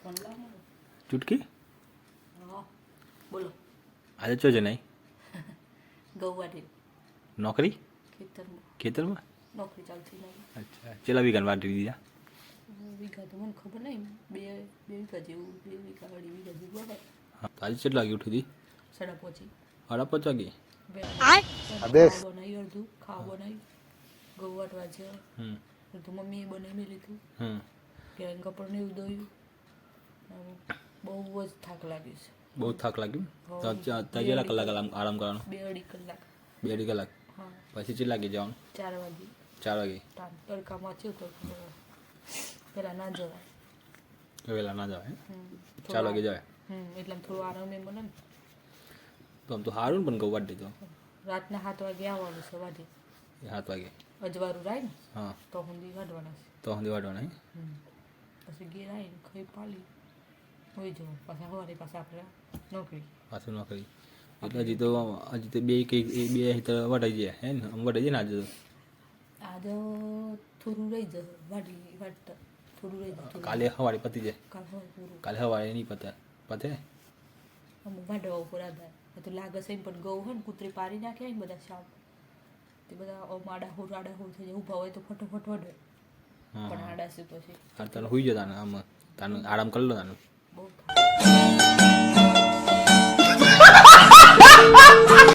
ચૂટકી બોલો આજે ચો છે નહીં ગૌવાટી નોકરી ખેતરમાં ખેતરમાં નોકરી ચાલતી નહીં. અચ્છા ચેલા વીઘાને વાટી દીધા વીઘા તો મને ખબર નહીં, બે વીઘા જેવું, 2 વીઘા 2.5 વીઘા જેવું બરાબર. હા તો આજે કેટલા વાગે ઉઠી હતી 5:30 5:30 વાગે ખાવા બનાવી, અડધું ખાવા બનાવી, ઘઉં વાટવા છે, અડધું મમ્મીએ બનાવી લીધું, ઘેર કપડ ને એવું ધોયું. બહુ જ થાક લાગ્યો છે. બહુ થાક લાગ્યું તો કેટલા કલાક આરામ કરવાનો 2-2.5 કલાક. 2.5 કલાક હા પછી કેટલા લાગી જવાનું 4 વાગે 4 વાગે તડકામાં થયું તો પહેલાં ના જવાય. વહેલા ના જવાય 4 વાગે જવાય એટલે થોડું આરામ એ મળે ને. તો આમ તો સારું ને પણ ગૌ વાટી દીધો રાતના 7 વાગે આવવાનું છે વાઢે. 7 વાગે અજવાળું રાય ને હા તો સુધી વાઢવાના છે. તો સુધી વાટવાના પછી ઘેર આવીને ખાઈ પાલી હોઈ જવું, પાછા સવારે પાછા આપણે નોકરી. પાછું નોકરી એટલે હજી તો બે વટાઈ જાય હે ને આમ વટાઈ જાય ને આજે તો આજે થોડું રહી જશે વાટતા થોડું રહી જશે. કાલે સવારે પતી જાય કાલ સવારે પૂરું. કાલે સવારે નહીં પતે અમુક વાઢવા ઉપર આધાર તો લાગે છે પણ ઘઉં હોય ને કૂતરી પારી નાખે ને બધા શાક તે બધા આડા હોર થઈ જાય. ઊભા હોય તો ફટોફટ વઢે પણ આડા છે પછી તને હોઈ જતા ને આમ તને આરામ કરી લો તાનું બહુ